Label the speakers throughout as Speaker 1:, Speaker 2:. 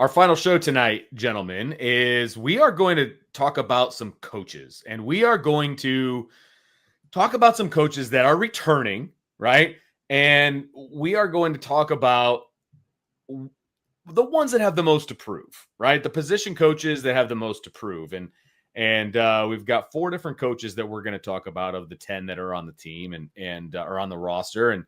Speaker 1: Our final show tonight, gentlemen, is we are going to talk about some coaches, and we are going to talk about some coaches that are returning, right? And we are going to talk about the ones that have the most to prove, right? The position coaches that have the most to prove, and we've got 4 different coaches that we're going to talk about of the 10 that are on the team and are on the roster, and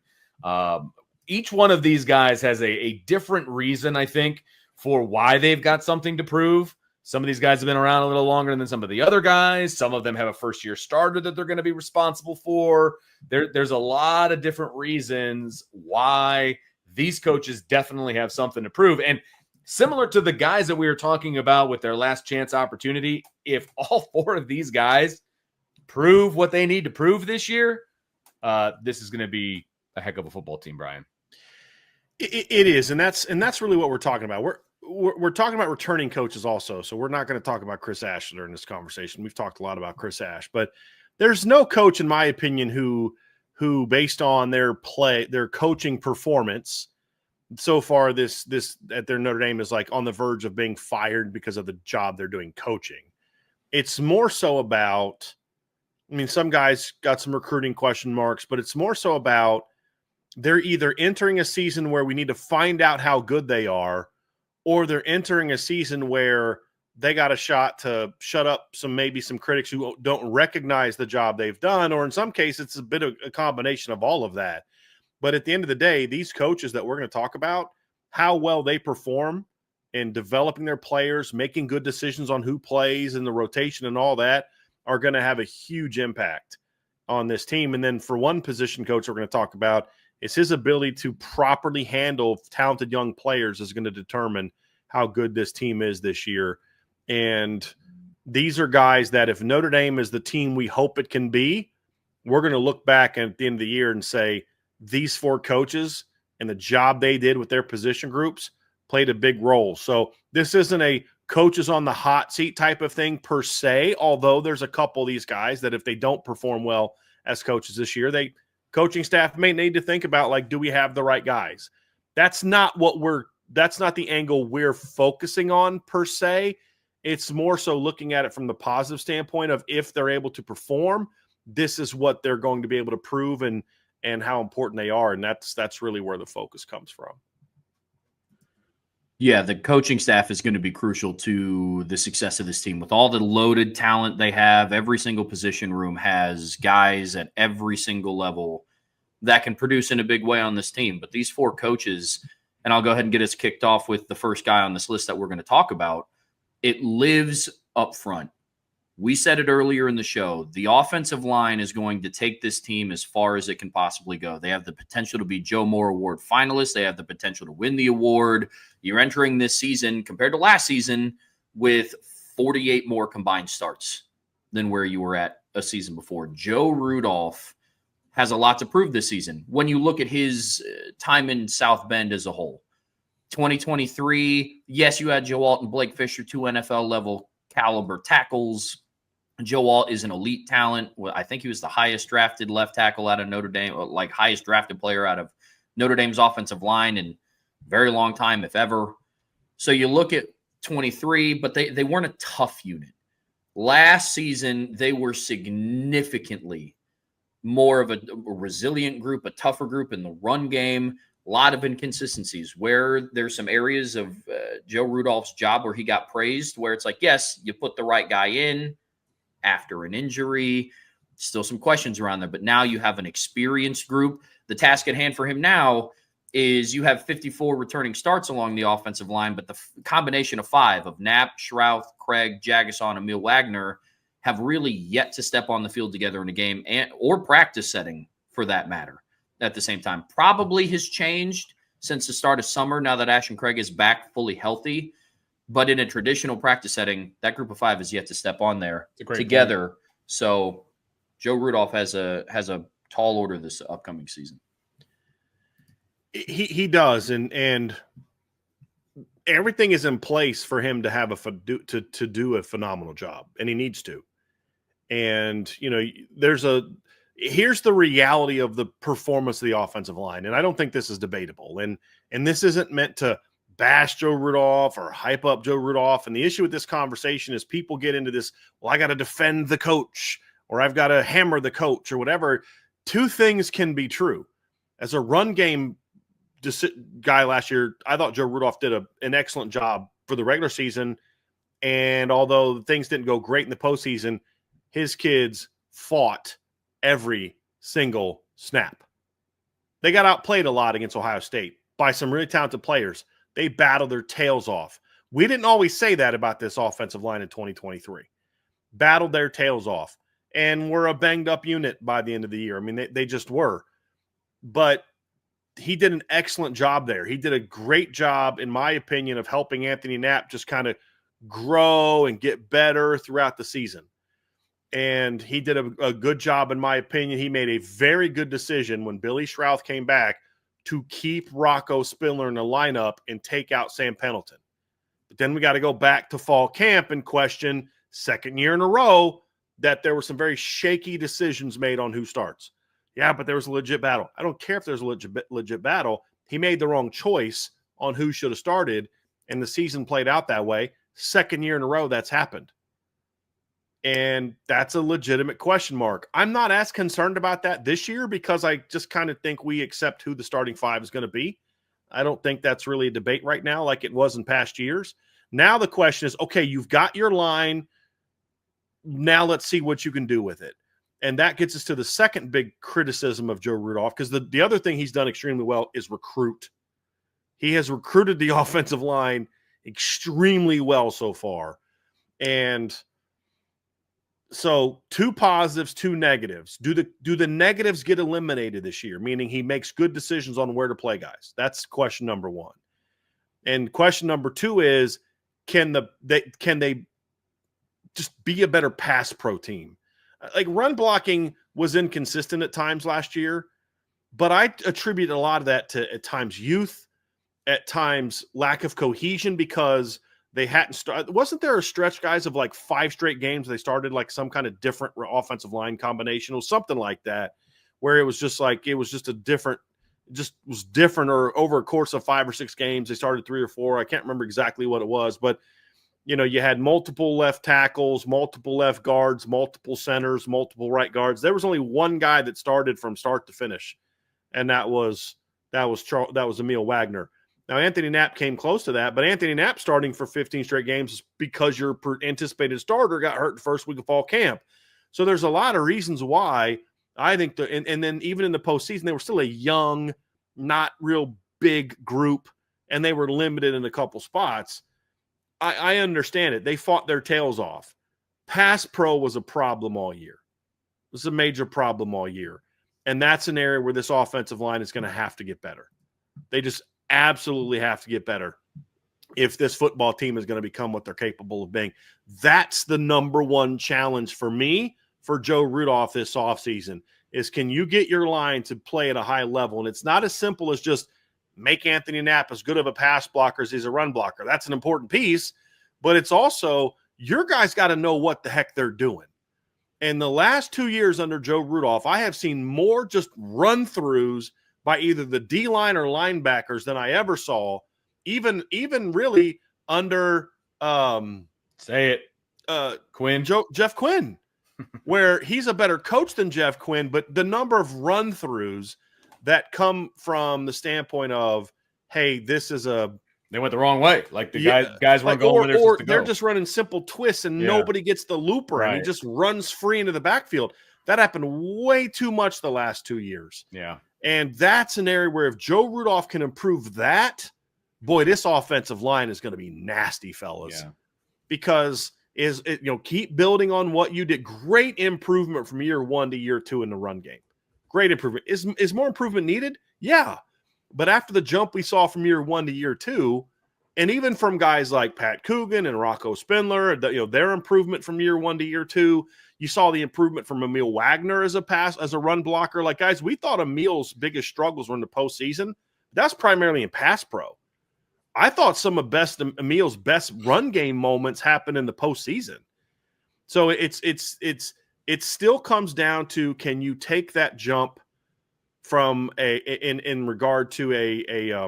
Speaker 1: each one of these guys has a different reason, I think, for why they've got something to prove. Some of these guys have been around a little longer than some of the other guys. Some of them have a first-year starter that they're going to be responsible for. There's a lot of different reasons why these coaches definitely have something to prove. And similar to the guys that we were talking about with their last chance opportunity, if all 4 of these guys prove what they need to prove this year, this is going to be a heck of a football team, Bryan.
Speaker 2: It is, and that's really what we're talking about. We're talking about returning coaches also, so we're not going to talk about Chris Ash during this conversation. We've talked a lot about Chris Ash, but there's no coach, in my opinion, who based on their coaching performance so far this at their Notre Dame is like on the verge of being fired because of the job they're doing coaching. It's more so about, I mean, some guys got some recruiting question marks, but it's more so about they're either entering a season where we need to find out how good they are, or they're entering a season where they got a shot to shut up maybe some critics who don't recognize the job they've done, or in some cases, it's a bit of a combination of all of that. But at the end of the day, these coaches that we're going to talk about, how well they perform in developing their players, making good decisions on who plays and the rotation and all that, are going to have a huge impact on this team. And then for one position coach we're going to talk about, is his ability to properly handle talented young players is going to determine how good this team is this year. And these are guys that if Notre Dame is the team we hope it can be, we're going to look back at the end of the year and say these 4 coaches and the job they did with their position groups played a big role. So this isn't a coaches on the hot seat type of thing per se, although there's a couple of these guys that if they don't perform well as coaches this year, coaching staff may need to think about, like, do we have the right guys? That's not the angle we're focusing on per se. It's more so looking at it from the positive standpoint of if they're able to perform, this is what they're going to be able to prove and how important they are. And that's really where the focus comes from.
Speaker 3: Yeah, the coaching staff is going to be crucial to the success of this team. With all the loaded talent they have, every single position room has guys at every single level that can produce in a big way on this team. But these 4 coaches, and I'll go ahead and get us kicked off with the first guy on this list that we're going to talk about, it lives up front. We said it earlier in the show. The offensive line is going to take this team as far as it can possibly go. They have the potential to be Joe Moore Award finalists. They have the potential to win the award. You're entering this season, compared to last season, with 48 more combined starts than where you were at a season before. Joe Rudolph has a lot to prove this season. When you look at his time in South Bend as a whole, 2023, yes, you had Joe Alt and Blake Fisher, 2 NFL-level caliber tackles. Joe Alt is an elite talent. I think he was the highest drafted left tackle out of Notre Dame, like highest drafted player out of Notre Dame's offensive line in a very long time, if ever. So you look at 23, but they weren't a tough unit. Last season, they were significantly more of a resilient group, a tougher group in the run game. A lot of inconsistencies where there's some areas of Joe Rudolph's job where he got praised, where it's like, yes, you put the right guy in after an injury. Still some questions around there, but now you have an experienced group. The task at hand for him now is you have 54 returning starts along the offensive line, but the combination of 5 of Knapp, Schrouth, Craig, Jagason, and Emil Wagner have really yet to step on the field together in a game or practice setting for that matter at the same time. Probably has changed since the start of summer now that Ashton Craig is back fully healthy. But in a traditional practice setting, that group of 5 is yet to step on there together. Point. So Joe Rudolph has a tall order this upcoming season.
Speaker 2: He does, and everything is in place for him to have to do a phenomenal job, and he needs to. And here's the reality of the performance of the offensive line, and I don't think this is debatable. And this isn't meant to bash Joe Rudolph or hype up Joe Rudolph. And the issue with this conversation is people get into this, well, I got to defend the coach or I've got to hammer the coach or whatever. Two things can be true. As a run game guy last year, I thought Joe Rudolph did an excellent job for the regular season. And although things didn't go great in the postseason, his kids fought every single snap. They got outplayed a lot against Ohio State by some really talented players. They battled their tails off. We didn't always say that about this offensive line in 2023. Battled their tails off. And we're a banged-up unit by the end of the year. I mean, they just were. But he did an excellent job there. He did a great job, in my opinion, of helping Anthony Knapp just kind of grow and get better throughout the season. And he did a good job, in my opinion. He made a very good decision when Billy Schrouth came back to keep Rocco Spindler in the lineup and take out Sam Pendleton. But then we got to go back to fall camp and question, second year in a row, that there were some very shaky decisions made on who starts. Yeah, but there was a legit battle. I don't care if there's a legit battle. He made the wrong choice on who should have started, and the season played out that way. Second year in a row that's happened. And that's a legitimate question mark. I'm not as concerned about that this year because I just kind of think we accept who the starting five is going to be. I don't think that's really a debate right now like it was in past years. Now the question is, okay, you've got your line. Now let's see what you can do with it. And that gets us to the second big criticism of Joe Rudolph, because the other thing he's done extremely well is recruit. He has recruited the offensive line extremely well so far. And so 2 positives, 2 negatives. Do the negatives get eliminated this year? Meaning he makes good decisions on where to play guys. That's question number 1. And question number 2 is, can they just be a better pass pro team? Like, run blocking was inconsistent at times last year, but I attribute a lot of that to, at times, youth, at times lack of cohesion, because they hadn't started. Wasn't there a stretch, guys, of like 5 straight games they started like some kind of different offensive line combination or something like that, where it was just different, or over a course of 5 or 6 games they started 3 or 4. I can't remember exactly what it was, but you had multiple left tackles, multiple left guards, multiple centers, multiple right guards. There was only one guy that started from start to finish, and that was Emil Wagner. Now, Anthony Knapp came close to that, but Anthony Knapp starting for 15 straight games is because your anticipated starter got hurt the first week of fall camp. So there's a lot of reasons why I think and then even in the postseason, they were still a young, not real big group, and they were limited in a couple spots. I understand it. They fought their tails off. Pass pro was a problem all year. It was a major problem all year. And that's an area where this offensive line is going to have to get better. They just absolutely have to get better if this football team is going to become what they're capable of being. That's the number one challenge for me, for Joe Rudolph this offseason, is can you get your line to play at a high level? And it's not as simple as just make Anthony Knapp as good of a pass blocker as he's a run blocker. That's an important piece, but it's also your guys got to know what the heck they're doing. In the last 2 years under Joe Rudolph, I have seen more just run-throughs by either the D-line or linebackers than I ever saw, even really under
Speaker 1: Quinn.
Speaker 2: Jeff Quinn, where he's a better coach than Jeff Quinn, but the number of run-throughs that come from the standpoint of, hey, this is
Speaker 1: they went the wrong way. Like the guys weren't going where they're supposed to go.
Speaker 2: They're just running simple twists and nobody gets the looper and he just runs free into the backfield. That happened way too much the last 2 years.
Speaker 1: Yeah.
Speaker 2: And that's an area where if Joe Rudolph can improve that, boy, this offensive line is going to be nasty, fellas. Yeah. Because keep building on what you did. Great improvement from year 1 to year 2 in the run game. Great improvement. Is more improvement needed? Yeah. But after the jump we saw from year 1 to year 2, and even from guys like Pat Coogan and Rocco Spindler, their improvement from year 1 to year 2, you saw the improvement from Emil Wagner as a run blocker. Like, guys, we thought Emil's biggest struggles were in the postseason. That's primarily in pass pro. I thought some of Emil's best run game moments happened in the postseason. So it still comes down to, can you take that jump from in regard to a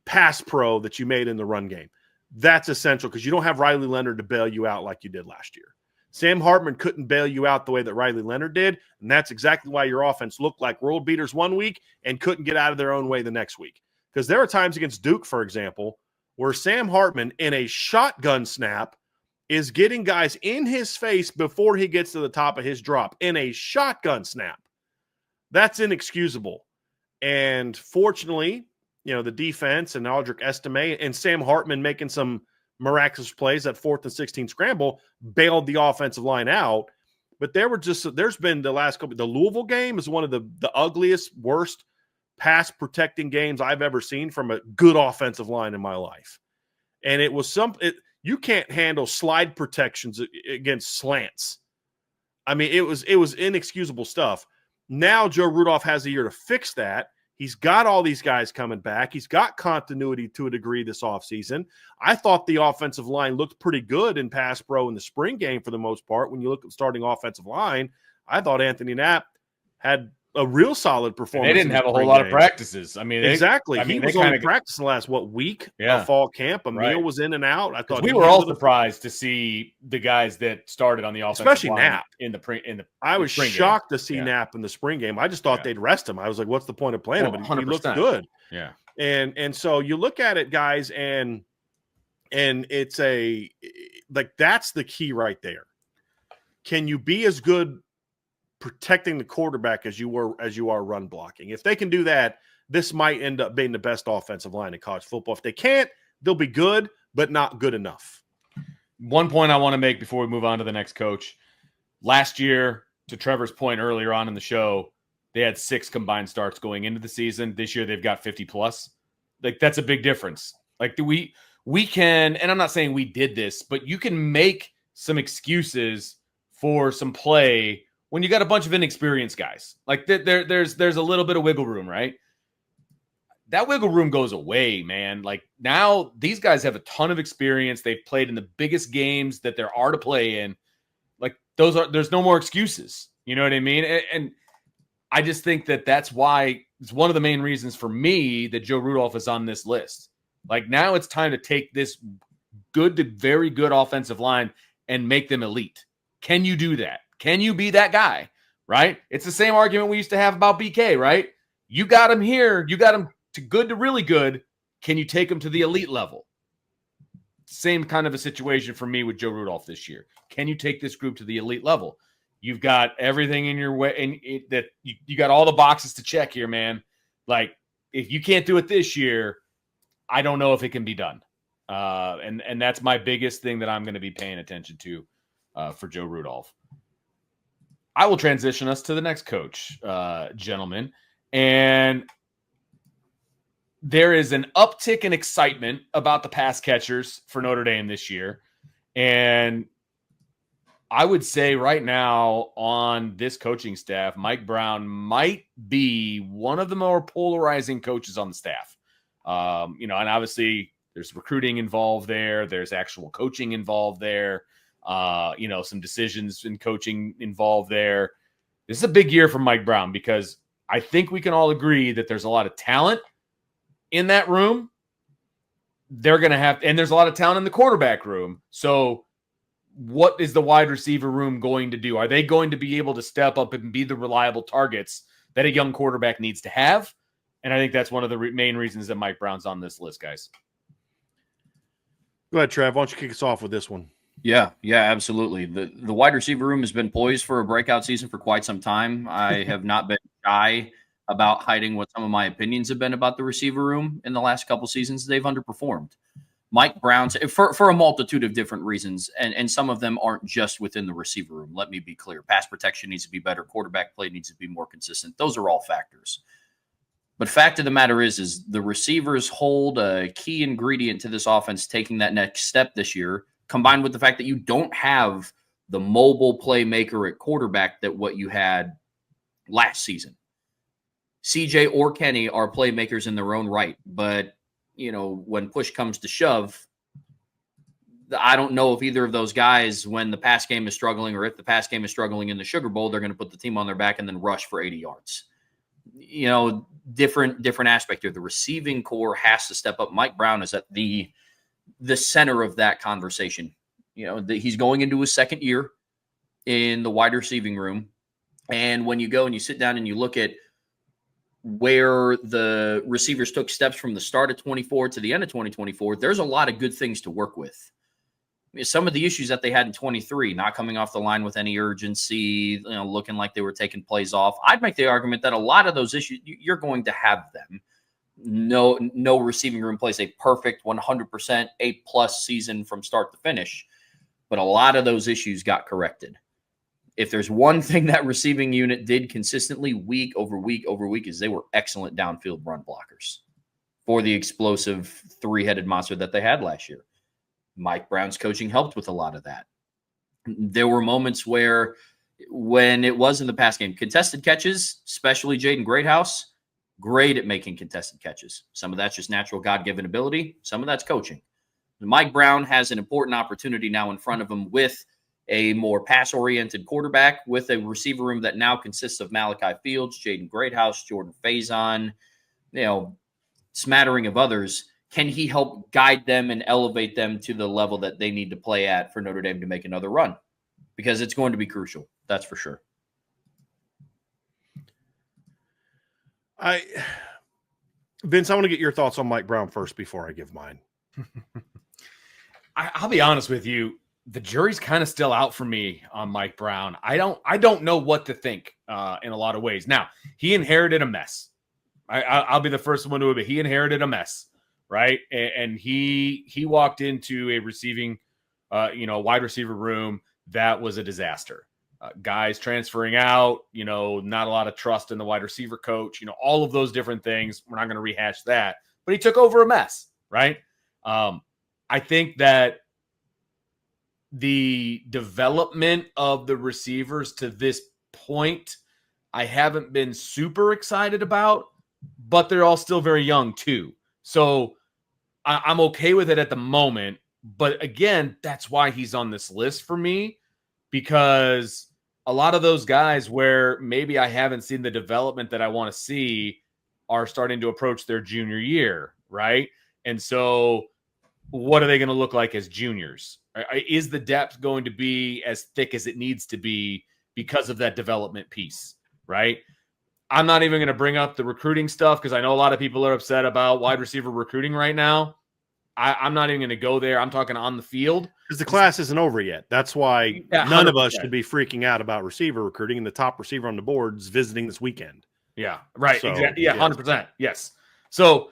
Speaker 2: pass pro that you made in the run game. That's essential because you don't have Riley Leonard to bail you out like you did last year. Sam Hartman couldn't bail you out the way that Riley Leonard did, and that's exactly why your offense looked like world beaters one week and couldn't get out of their own way the next week. Because there are times against Duke, for example, where Sam Hartman in a shotgun snap is getting guys in his face before he gets to the top of his drop in a shotgun snap. That's inexcusable. And fortunately, the defense and Aldrich Estime and Sam Hartman making some miraculous plays, that 4th and 16 scramble bailed the offensive line out. But there's been the last couple. The Louisville game is one of the ugliest, worst pass protecting games I've ever seen from a good offensive line in my life. And it was you can't handle slide protections against slants. I mean, it was inexcusable stuff. Now Joe Rudolph has a year to fix that. He's got all these guys coming back. He's got continuity to a degree this offseason. I thought the offensive line looked pretty good in pass pro in the spring game for the most part. When you look at the starting offensive line, I thought Anthony Knapp had a real solid performance.
Speaker 1: They didn't have a whole lot of practices. I mean,
Speaker 2: exactly. He was only practicing the last week of fall camp. Emil was in and out. I thought
Speaker 1: we were all surprised to see the guys that started on the offensive
Speaker 2: especially
Speaker 1: line
Speaker 2: Knapp
Speaker 1: in the.
Speaker 2: I was shocked to see Knapp in the spring game. I just thought they'd rest him. I was like, "What's the point of playing him?" But he looked good.
Speaker 1: Yeah,
Speaker 2: and so you look at it, guys, and it's that's the key right there. Can you be as good protecting the quarterback as you are run blocking? If they can do that, this might end up being the best offensive line in college football. If they can't, they'll be good, but not good enough.
Speaker 1: One point I want to make before we move on to the next coach. Last year, to Trevor's point earlier on in the show, they had 6 combined starts going into the season. This year, they've got 50 plus. Like, that's a big difference. Like, we can, and I'm not saying we did this, but you can make some excuses for some play when you got a bunch of inexperienced guys. Like, there's a little bit of wiggle room, right? That wiggle room goes away, man. Like, now these guys have a ton of experience. They've played in the biggest games that there are to play in. Like, there's no more excuses. You know what I mean? And I just think that's why it's one of the main reasons for me that Joe Rudolph is on this list. Like, now it's time to take this good to very good offensive line and make them elite. Can you do that? Can you be that guy, right? It's the same argument we used to have about BK, right? You got him here. You got him to good to really good. Can you take him to the elite level? Same kind of a situation for me with Joe Rudolph this year. Can you take this group to the elite level? You've got everything in your way, and that you got all the boxes to check here, man. Like, if you can't do it this year, I don't know if it can be done. And that's my biggest thing that I'm going to be paying attention to for Joe Rudolph. I will transition us to the next coach, gentlemen. And there is an uptick in excitement about the pass catchers for Notre Dame this year. And I would say right now on this coaching staff, Mike Brown might be one of the more polarizing coaches on the staff. And obviously there's recruiting involved there. There's actual coaching involved there. Some decisions in coaching involved there. This is a big year for Mike Brown because I think we can all agree that there's a lot of talent in that room. And there's a lot of talent in the quarterback room. So what is the wide receiver room going to do? Are they going to be able to step up and be the reliable targets that a young quarterback needs to have? And I think that's one of the main reasons that Mike Brown's on this list, guys.
Speaker 2: Go ahead, Trev. Why don't you kick us off with this one?
Speaker 3: Yeah, absolutely. The wide receiver room has been poised for a breakout season for quite some time. I have not been shy about hiding what some of my opinions have been about the receiver room in the last couple seasons. They've underperformed. Mike Brown, for a multitude of different reasons, and some of them aren't just within the receiver room. Let me be clear. Pass protection needs to be better. Quarterback play needs to be more consistent. Those are all factors. But fact of the matter is the receivers hold a key ingredient to this offense taking that next step this year, combined with the fact that you don't have the mobile playmaker at quarterback that what you had last season. CJ or Kenny are playmakers in their own right, but when push comes to shove, I don't know if either of those guys, when the pass game is struggling or if the pass game is struggling in the Sugar Bowl, they're going to put the team on their back and then rush for 80 yards. different aspect here. The receiving core has to step up. Mike Brown is at the center of that conversation. He's going into his second year in the wide receiving room. And when you go and you sit down and you look at where the receivers took steps from the start of 24 to the end of 2024, there's a lot of good things to work with. Some of the issues that they had in 23, not coming off the line with any urgency, looking like they were taking plays off. I'd make the argument that a lot of those issues, you're going to have them. No receiving room plays a perfect 100% A+ season from start to finish, but a lot of those issues got corrected. If there's one thing that receiving unit did consistently week over week over week is they were excellent downfield run blockers for the explosive three-headed monster that they had last year. Mike Brown's coaching helped with a lot of that. There were moments where, when it was in the pass game, contested catches, especially Jaden Greathouse, great at making contested catches. Some of that's just natural God-given ability. Some of that's coaching. Mike Brown has an important opportunity now in front of him with a more pass-oriented quarterback, with a receiver room that now consists of Malachi Fields, Jaden Greathouse, Jordan Faison, smattering of others. Can he help guide them and elevate them to the level that they need to play at for Notre Dame to make another run? Because it's going to be crucial. That's for sure.
Speaker 2: Vince, I want to get your thoughts on Mike Brown first before I give mine.
Speaker 1: I'll be honest with you. The jury's kind of still out for me on Mike Brown. I don't know what to think in a lot of ways. Now, he inherited a mess. I'll be the first one to admit he inherited a mess, right? And he walked into a receiving, wide receiver room that was a disaster. Guys transferring out, not a lot of trust in the wide receiver coach, all of those different things. We're not going to rehash that, but he took over a mess, right? I think that the development of the receivers to this point, I haven't been super excited about, but they're all still very young too. So I'm okay with it at the moment. But again, that's why he's on this list for me, because a lot of those guys where maybe I haven't seen the development that I want to see are starting to approach their junior year, right? And so what are they going to look like as juniors? Is the depth going to be as thick as it needs to be because of that development piece, right? I'm not even going to bring up the recruiting stuff because I know a lot of people are upset about wide receiver recruiting right now. I'm not even going to go there. I'm talking on the field.
Speaker 2: Because the class isn't over yet. That's why none of us should be freaking out about receiver recruiting, and the top receiver on the board is visiting this weekend.
Speaker 1: Yeah, right.
Speaker 2: So,
Speaker 1: exactly. Yeah, 100%. Yes. So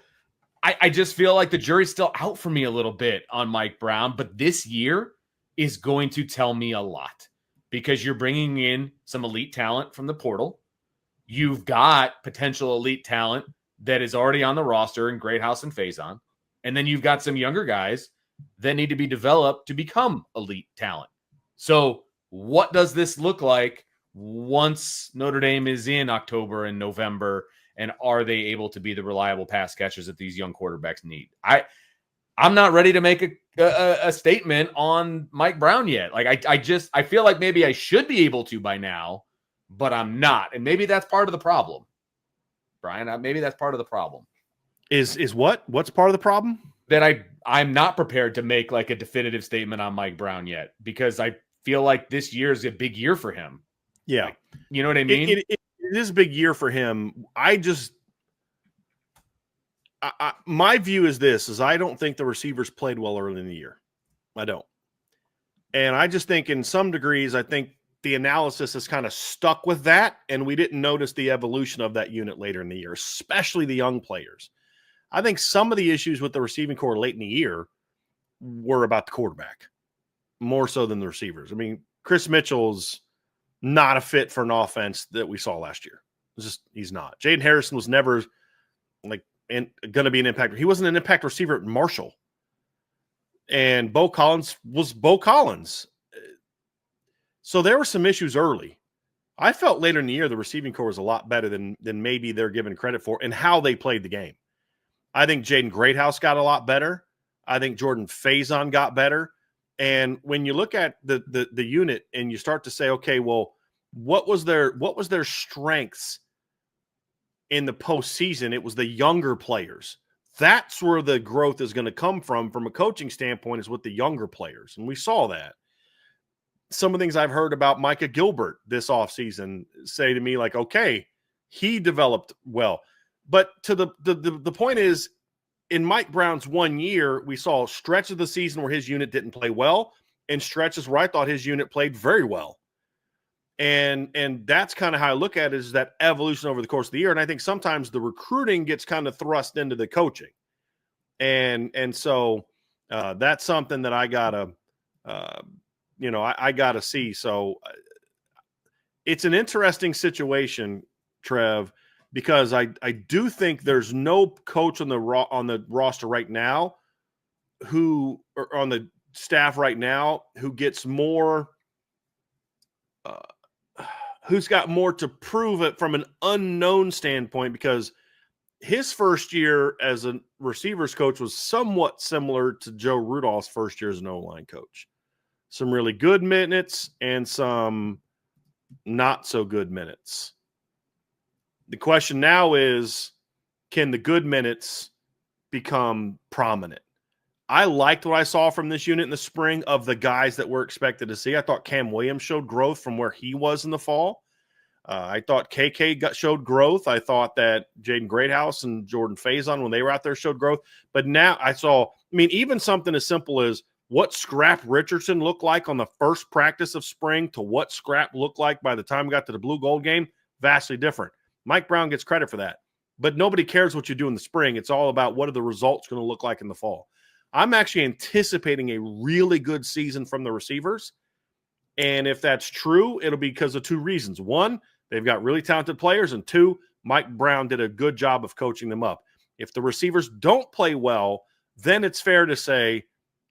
Speaker 1: I just feel like the jury's still out for me a little bit on Mike Brown, but this year is going to tell me a lot because you're bringing in some elite talent from the portal. You've got potential elite talent that is already on the roster in Greathouse and Faison. And then you've got some younger guys that need to be developed to become elite talent. So what does this look like once Notre Dame is in October and November? And are they able to be the reliable pass catchers that these young quarterbacks need? I'm not ready to make a statement on Mike Brown yet. Like I feel like maybe I should be able to by now, but I'm not. And maybe that's part of the problem. Bryan, maybe that's part of the problem.
Speaker 2: Is what? What's part of the problem?
Speaker 1: That I'm not prepared to make like a definitive statement on Mike Brown yet, because I feel like this year is a big year for him.
Speaker 2: Yeah.
Speaker 1: Like, you know what I mean?
Speaker 2: It is a big year for him. My view is this, is I don't think the receivers played well early in the year. I don't. And I just think in some degrees, I think the analysis is kind of stuck with that, and we didn't notice the evolution of that unit later in the year, especially the young players. I think some of the issues with the receiving core late in the year were about the quarterback, more so than the receivers. I mean, Chris Mitchell's not a fit for an offense that we saw last year. He's not. Jaden Harrison was never going to be an impact. He wasn't an impact receiver at Marshall. And Bo Collins was Bo Collins. So there were some issues early. I felt later in the year the receiving core was a lot better than maybe they're given credit for and how they played the game. I think Jaden Greathouse got a lot better. I think Jordan Faison got better. And when you look at the unit and you start to say, okay, well, what was their strengths in the postseason, it was the younger players. That's where the growth is going to come from a coaching standpoint, is with the younger players. And we saw that. Some of the things I've heard about Micah Gilbert this offseason say to me, like, okay, he developed well. But to the point is, in Mike Brown's 1 year, we saw a stretch of the season where his unit didn't play well, and stretches where I thought his unit played very well. And that's kind of how I look at it, is that evolution over the course of the year. And I think sometimes the recruiting gets kind of thrust into the coaching. And so that's something that I gotta, I gotta see. So it's an interesting situation, Trev, because I do think there's no coach on the roster right now or on the staff right now who gets more, who's got more to prove it from an unknown standpoint, because his first year as a receivers coach was somewhat similar to Joe Rudolph's first year as an O-line coach. Some really good minutes and some not so good minutes. The question now is, can the good minutes become prominent? I liked what I saw from this unit in the spring of the guys that we're expected to see. I thought Cam Williams showed growth from where he was in the fall. I thought KK showed growth. I thought that Jaden Greathouse and Jordan Faison, when they were out there, showed growth. But now even something as simple as what Scrap Richardson looked like on the first practice of spring to what Scrap looked like by the time we got to the Blue Gold game, vastly different. Mike Brown gets credit for that. But nobody cares what you do in the spring. It's all about what are the results going to look like in the fall. I'm actually anticipating a really good season from the receivers. And if that's true, it'll be because of two reasons. One, they've got really talented players. And two, Mike Brown did a good job of coaching them up. If the receivers don't play well, then it's fair to say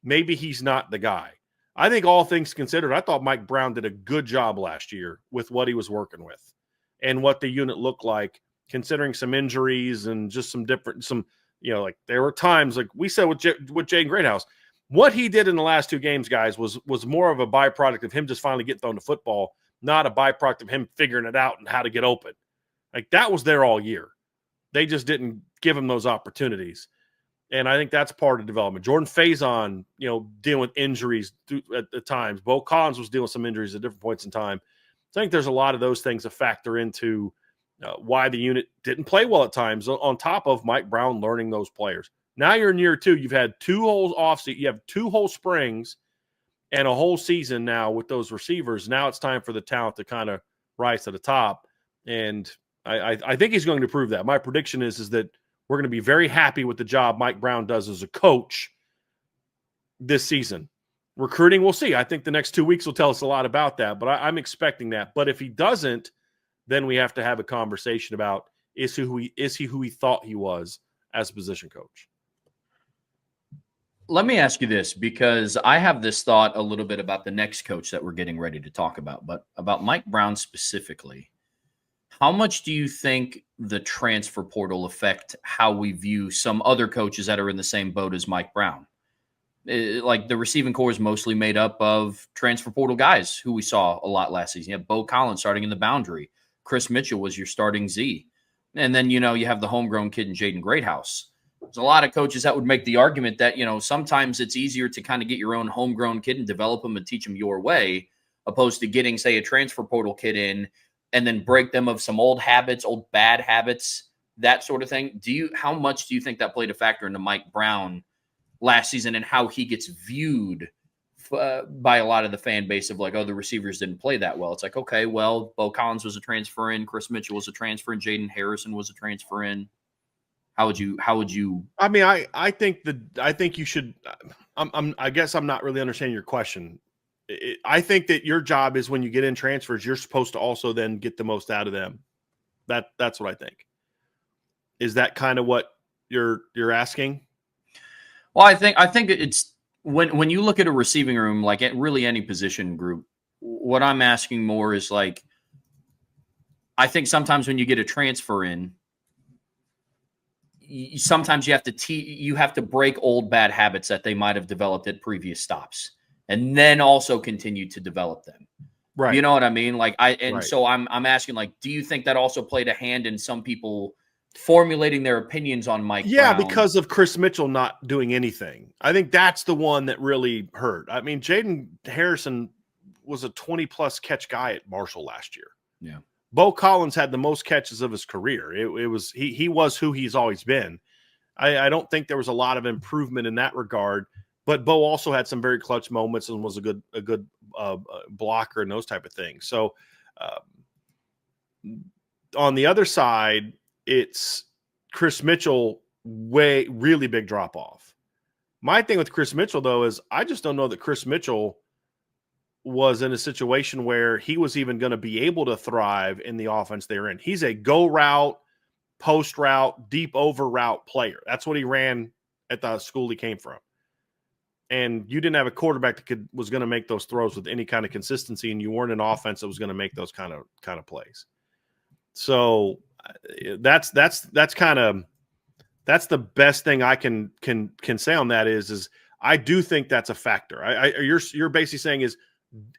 Speaker 2: maybe he's not the guy. I think all things considered, I thought Mike Brown did a good job last year with what he was working with and what the unit looked like, considering some injuries and just like there were times, like we said with Jaden Greathouse, what he did in the last two games, guys, was more of a byproduct of him just finally getting thrown the football, not a byproduct of him figuring it out and how to get open. Like, that was there all year. They just didn't give him those opportunities. And I think that's part of development. Jordan Faison, dealing with injuries at the times. Bo Collins was dealing with some injuries at different points in time. So I think there's a lot of those things that factor into why the unit didn't play well at times, on top of Mike Brown learning those players. Now you're in year two. You've had 2 whole offseason. You have 2 whole springs and a whole season now with those receivers. Now it's time for the talent to kind of rise to the top. And I think he's going to prove that. My prediction is that we're going to be very happy with the job Mike Brown does as a coach this season. Recruiting, we'll see. I think the next 2 weeks will tell us a lot about that, but I'm expecting that. But if he doesn't, then we have to have a conversation about is he who he thought he was as a position coach.
Speaker 3: Let me ask you this, because I have this thought a little bit about the next coach that we're getting ready to talk about, but about Mike Brown specifically. How much do you think the transfer portal affect how we view some other coaches that are in the same boat as Mike Brown? Like, the receiving core is mostly made up of transfer portal guys who we saw a lot last season. You have Bo Collins starting in the boundary. Chris Mitchell was your starting Z. And then, you have the homegrown kid in Jaden Greathouse. There's a lot of coaches that would make the argument that, sometimes it's easier to kind of get your own homegrown kid and develop them and teach them your way, opposed to getting, say, a transfer portal kid in and then break them of some old habits, old bad habits, that sort of thing. How much do you think that played a factor into Mike Brown last season and how he gets viewed by a lot of the fan base of, like, the receivers didn't play that well? It's like, okay, well, Bo Collins was a transfer in, Chris Mitchell was a transfer in, Jaden Harrison was a transfer in. How would you? I mean,
Speaker 2: I think you should. I guess I'm not really understanding your question. I think that your job is, when you get in transfers, you're supposed to also then get the most out of them. That's what I think. Is that kind of what you're asking?
Speaker 3: Well, I think it's when you look at a receiving room, like at really any position group, what I'm asking more is, like, I think sometimes when you get a transfer in, sometimes you have to break old bad habits that they might have developed at previous stops, and then also continue to develop them.
Speaker 2: Right.
Speaker 3: You know what I mean? Like,
Speaker 2: right.
Speaker 3: So I'm asking, like, do you think that also played a hand in some people formulating their opinions on Mike
Speaker 2: Yeah,
Speaker 3: Brown.
Speaker 2: because of Chris Mitchell not doing anything. I think that's the one that really hurt. I mean, Jaden Harrison was a 20-plus catch guy at Marshall last year.
Speaker 3: Yeah.
Speaker 2: Bo Collins had the most catches of his career. It was he was who he's always been. I don't think there was a lot of improvement in that regard, but Bo also had some very clutch moments and was a good blocker and those type of things. So on the other side, it's Chris Mitchell, really big drop off. My thing with Chris Mitchell, though, is I just don't know that Chris Mitchell was in a situation where he was even going to be able to thrive in the offense they were in. He's a go route, post route, deep over route player. That's what he ran at the school he came from. And you didn't have a quarterback that was going to make those throws with any kind of consistency, and you weren't an offense that was going to make those kind of plays. So that's the best thing I can say on that is I do think that's a factor. You're basically saying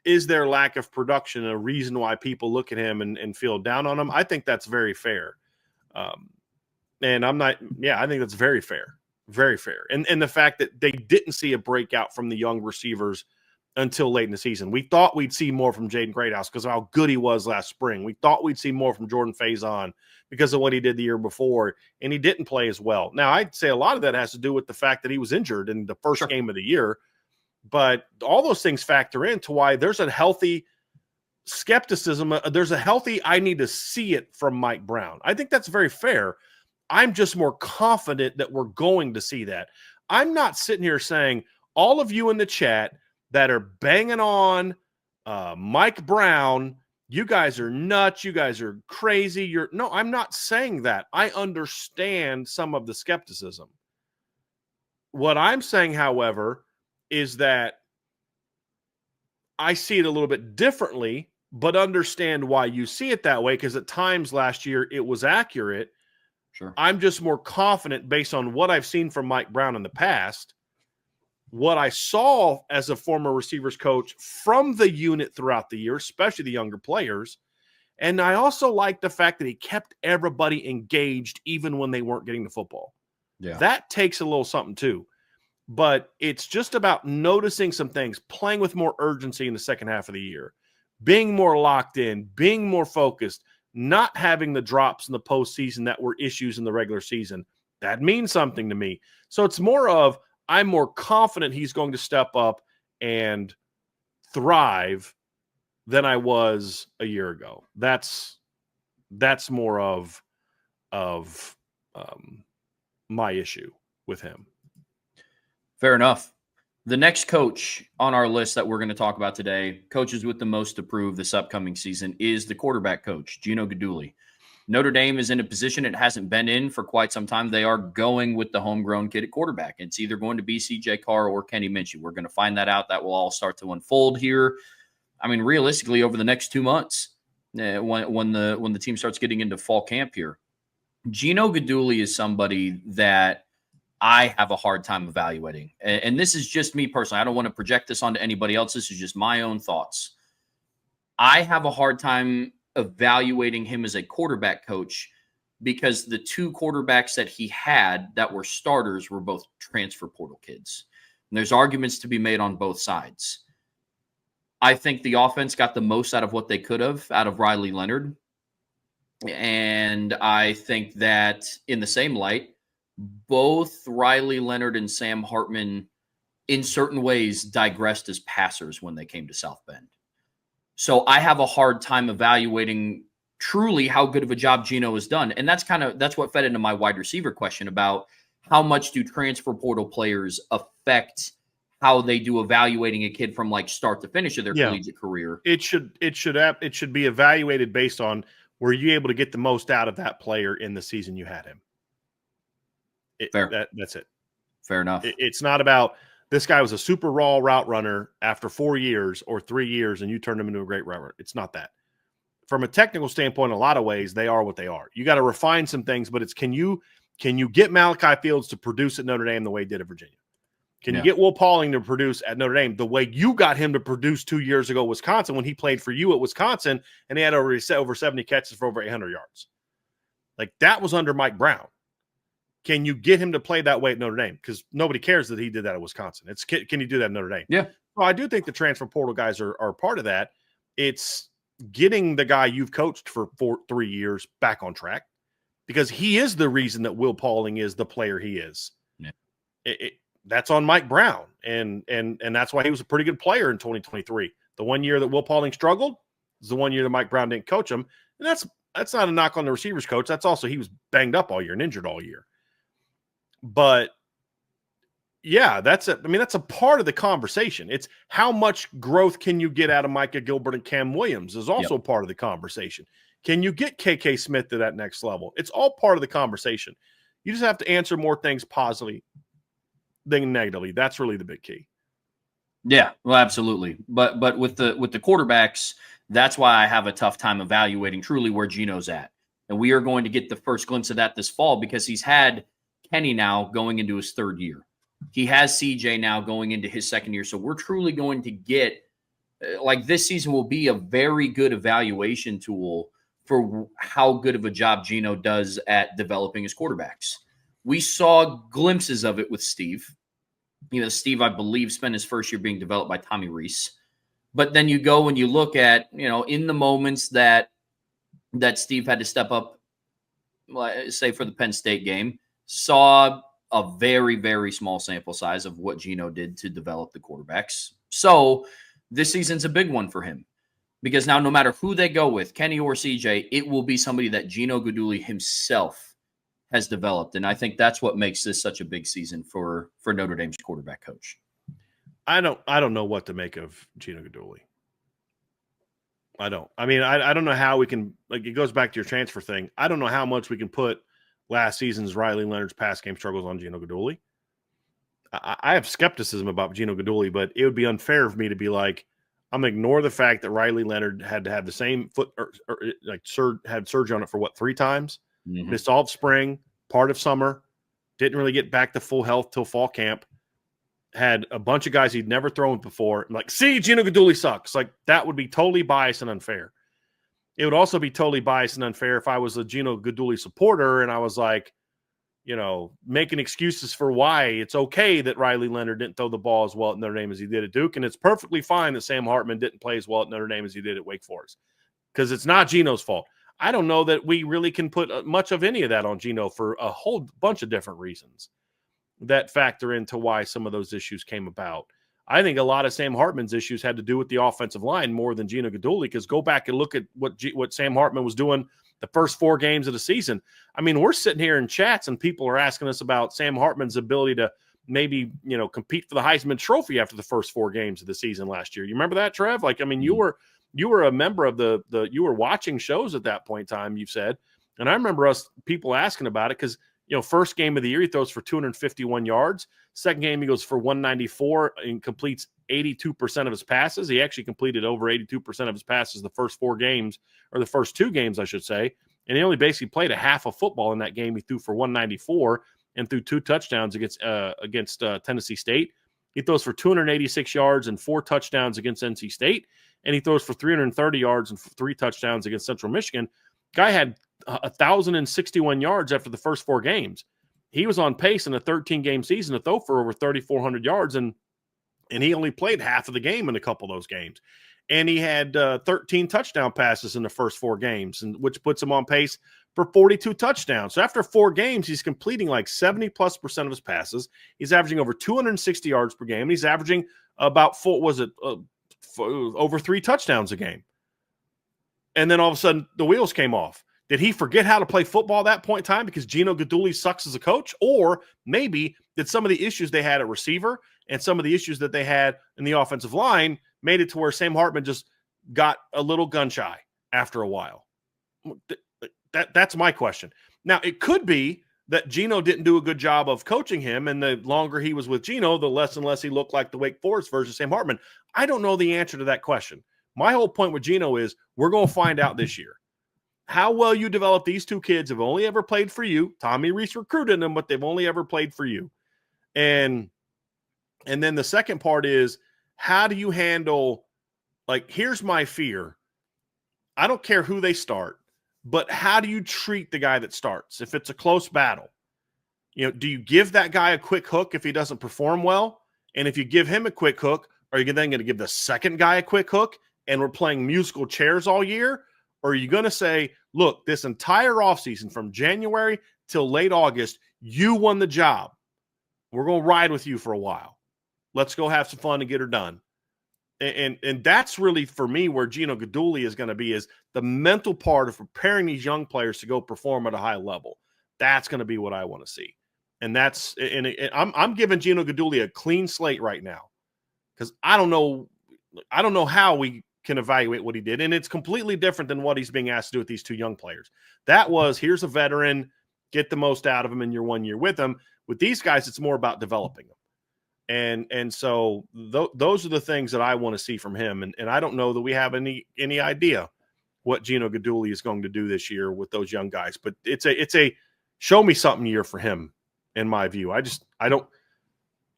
Speaker 2: is there lack of production a reason why people look at him and feel down on him? I think that's very fair. And I think that's very fair. Very fair. And the fact that they didn't see a breakout from the young receivers until late in the season. We thought we'd see more from Jaden Greathouse because of how good he was last spring. We thought we'd see more from Jordan Faison because of what he did the year before, and he didn't play as well. Now, I'd say a lot of that has to do with the fact that he was injured in the first game of the year, but all those things factor into why there's a healthy skepticism. There's a healthy, I need to see it from Mike Brown. I think that's very fair. I'm just more confident that we're going to see that. I'm not sitting here saying all of you in the chat that are banging on Mike Brown, you guys are nuts, you guys are crazy. No, I'm not saying that. I understand some of the skepticism. What I'm saying, however, is that I see it a little bit differently, but understand why you see it that way, because at times last year it was accurate.
Speaker 3: Sure.
Speaker 2: I'm just more confident based on what I've seen from Mike Brown in the past, what I saw as a former receivers coach from the unit throughout the year, especially the younger players. And I also like the fact that he kept everybody engaged even when they weren't getting the football.
Speaker 3: Yeah.
Speaker 2: That takes a little something too. But it's just about noticing some things, playing with more urgency in the second half of the year, being more locked in, being more focused, not having the drops in the postseason that were issues in the regular season. That means something to me. So it's more of, I'm more confident he's going to step up and thrive than I was a year ago. That's more of my issue with him.
Speaker 3: Fair enough. The next coach on our list that we're going to talk about today, coaches with the most to prove this upcoming season, is the quarterback coach, Gino Guidugli. Notre Dame is in a position it hasn't been in for quite some time. They are going with the homegrown kid at quarterback. It's either going to be CJ Carr or Kenny Minshew. We're going to find that out. That will all start to unfold here. I mean, realistically, over the next 2 months, when the team starts getting into fall camp here, Gino Guidugli is somebody that I have a hard time evaluating. And this is just me personally. I don't want to project this onto anybody else. This is just my own thoughts. I have a hard time evaluating him as a quarterback coach because the two quarterbacks that he had that were starters were both transfer portal kids. And there's arguments to be made on both sides. I think the offense got the most out of what they could have out of Riley Leonard. And I think that in the same light, both Riley Leonard and Sam Hartman in certain ways digressed as passers when they came to South Bend. So I have a hard time evaluating truly how good of a job Gino has done. And that's what fed into my wide receiver question about how much do transfer portal players affect how they do evaluating a kid from like start to finish of their collegiate career.
Speaker 2: It should be evaluated based on, were you able to get the most out of that player in the season you had him?
Speaker 3: Fair.
Speaker 2: That's it.
Speaker 3: Fair enough.
Speaker 2: It's not about this guy was a super raw route runner after 4 years or 3 years and you turned him into a great route runner. It's not that. From a technical standpoint, in a lot of ways, they are what they are. You got to refine some things, but it's can you get Malachi Fields to produce at Notre Dame the way he did at Virginia? Can you get Will Pauling to produce at Notre Dame the way you got him to produce 2 years ago at Wisconsin when he played for you at Wisconsin and he had over 70 catches for over 800 yards? Like that was under Mike Brown. Can you get him to play that way at Notre Dame? Because nobody cares that he did that at Wisconsin. It's can you do that at Notre Dame?
Speaker 3: Yeah.
Speaker 2: Well, I do think the transfer portal guys are part of that. It's getting the guy you've coached for 3 years back on track, because he is the reason that Will Pauling is the player he is. Yeah. That's on Mike Brown, and that's why he was a pretty good player in 2023. The 1 year that Will Pauling struggled is the 1 year that Mike Brown didn't coach him, and that's not a knock on the receivers coach. That's also he was banged up all year and injured all year. But yeah, that's a part of the conversation. It's how much growth can you get out of Micah Gilbert and Cam Williams is also part of the conversation. Can you get KK Smith to that next level? It's all part of the conversation. You just have to answer more things positively than negatively. That's really the big key.
Speaker 3: Yeah, well, absolutely. But with the quarterbacks, that's why I have a tough time evaluating truly where Geno's at. And we are going to get the first glimpse of that this fall, because he's had Kenny now going into his third year. He has CJ now going into his second year. So we're truly going to get, like, this season will be a very good evaluation tool for how good of a job Geno does at developing his quarterbacks. We saw glimpses of it with Steve. Steve, I believe, spent his first year being developed by Tommy Rees. But then you go and you look at, in the moments that Steve had to step up, say for the Penn State game, saw a very, very small sample size of what Geno did to develop the quarterbacks. So this season's a big one for him, because now no matter who they go with, Kenny or CJ, it will be somebody that Geno Guidugli himself has developed. And I think that's what makes this such a big season for Notre Dame's quarterback coach.
Speaker 2: I don't know what to make of Geno Guidugli. I don't. I mean, I don't know how we can, like, it goes back to your transfer thing. I don't know how much we can put last season's Riley Leonard's pass game struggles on Geno Guidugli. I have skepticism about Geno Guidugli, but it would be unfair for me to be like, I'm going to ignore the fact that Riley Leonard had to have the same foot, had surgery on it for 3 times, missed all of spring, part of summer, didn't really get back to full health till fall camp, had a bunch of guys he'd never thrown before. I'm like, see, Geno Guidugli sucks. Like, that would be totally biased and unfair. It would also be totally biased and unfair if I was a Geno Guidugli supporter and I was like, making excuses for why it's okay that Riley Leonard didn't throw the ball as well at Notre Dame as he did at Duke, and it's perfectly fine that Sam Hartman didn't play as well at Notre Dame as he did at Wake Forest, because it's not Geno's fault. I don't know that we really can put much of any of that on Geno for a whole bunch of different reasons that factor into why some of those issues came about. I think a lot of Sam Hartman's issues had to do with the offensive line more than Geno Guidugli, because go back and look at what Sam Hartman was doing the first 4 games of the season. I mean, we're sitting here in chats and people are asking us about Sam Hartman's ability to maybe, compete for the Heisman Trophy after the first 4 games of the season last year. You remember that, Trev? Like, I mean, you were a member of you were watching shows at that point in time, you've said. And I remember people asking about it because, first game of the year, he throws for 251 yards. Second game, he goes for 194 and completes 82% of his passes. He actually completed over 82% of his passes the first 4 games, or the first 2 games, I should say. And he only basically played a half of football in that game. He threw for 194 and threw 2 touchdowns against Tennessee State. He throws for 286 yards and 4 touchdowns against NC State. And he throws for 330 yards and 3 touchdowns against Central Michigan. Guy had 1,061 yards after the first 4 games. He was on pace in a 13-game season to throw for over 3,400 yards, and he only played half of the game in a couple of those games. And he had 13 touchdown passes in the first 4 games, which puts him on pace for 42 touchdowns. So after 4 games, he's completing like 70+% of his passes. He's averaging over 260 yards per game. And he's averaging about over 3 touchdowns a game. And then all of a sudden, the wheels came off. Did he forget how to play football at that point in time because Geno Guidugli sucks as a coach? Or maybe did some of the issues they had at receiver and some of the issues that they had in the offensive line made it to where Sam Hartman just got a little gun shy after a while? That's my question. Now, it could be that Geno didn't do a good job of coaching him, and the longer he was with Geno, the less and less he looked like the Wake Forest version of Sam Hartman. I don't know the answer to that question. My whole point with Geno is we're going to find out this year. How well you develop these 2 kids have only ever played for you. Tommy Rees recruited them, but they've only ever played for you. And then the second part is, how do you handle, like, here's my fear. I don't care who they start, But how do you treat the guy that starts? If it's a close battle, do you give that guy a quick hook if he doesn't perform well? And if you give him a quick hook, are you then going to give the second guy a quick hook and we're playing musical chairs all year? Or are you going to say, look, this entire offseason from January till late August, you won the job. We're going to ride with you for a while. Let's go have some fun and get her done. And that's really, for me, where Gino Guidugli is going to be, is the mental part of preparing these young players to go perform at a high level. That's going to be what I want to see. And I'm giving Gino Guidugli a clean slate right now, because I don't know how we can evaluate what he did. And it's completely different than what he's being asked to do with these two young players. That was, here's a veteran, get the most out of him in your 1 year with him. With these guys, it's more about developing them. And so those are the things that I want to see from him. And I don't know that we have any idea what Gino Guidugli is going to do this year with those young guys. But it's a show me something year for him, in my view. I don't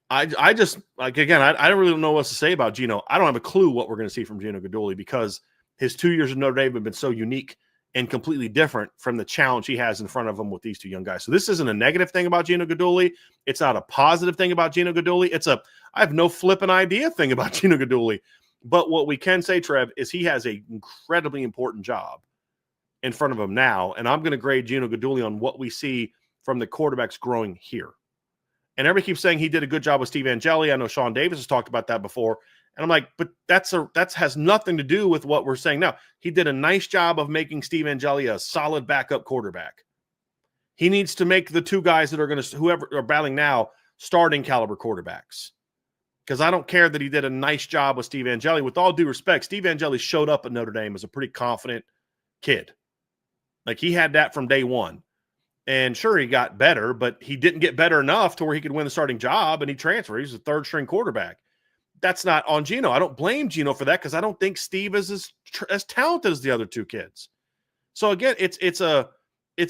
Speaker 2: really know what to say about Gino. I don't have a clue what we're going to see from Gino Guidugli, because his 2 years of Notre Dame have been so unique and completely different from the challenge he has in front of him with these two young guys. So this isn't a negative thing about Gino Guidugli. It's not a positive thing about Gino Guidugli. I have no flipping idea thing about Gino Guidugli. But what we can say, Trev, is he has an incredibly important job in front of him now. And I'm going to grade Gino Guidugli on what we see from the quarterbacks growing here. And everybody keeps saying he did a good job with Steve Angeli. I know Sean Davis has talked about that before. And I'm like, but that has nothing to do with what we're saying now. He did a nice job of making Steve Angeli a solid backup quarterback. He needs to make the two guys that are going to, whoever are battling now, starting caliber quarterbacks. Because I don't care that he did a nice job with Steve Angeli. With all due respect, Steve Angeli showed up at Notre Dame as a pretty confident kid. Like, he had that from day one. And sure, he got better, but he didn't get better enough to where he could win the starting job, and he transferred. He's a third-string quarterback. That's not on Gino. I don't blame Gino for that, because I don't think Steve is as talented as the other two kids. So again, it's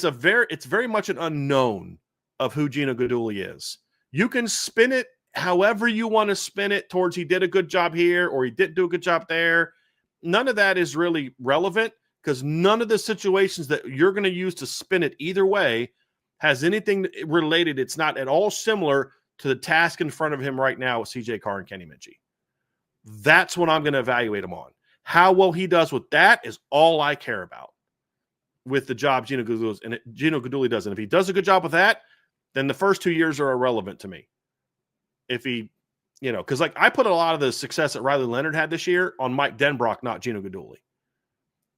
Speaker 2: very much an unknown of who Gino Guidugli is. You can spin it however you want to spin it towards he did a good job here or he didn't do a good job there. None of that is really relevant, because none of the situations that you're going to use to spin it either way has anything related. It's not at all similar to the task in front of him right now with CJ Carr and Kenny Minchie. That's what I'm going to evaluate him on. How well he does with that is all I care about with the job Gino Guidugli does. And if he does a good job with that, then the first 2 years are irrelevant to me. If he, because like I put a lot of the success that Riley Leonard had this year on Mike Denbrock, not Gino Guidugli,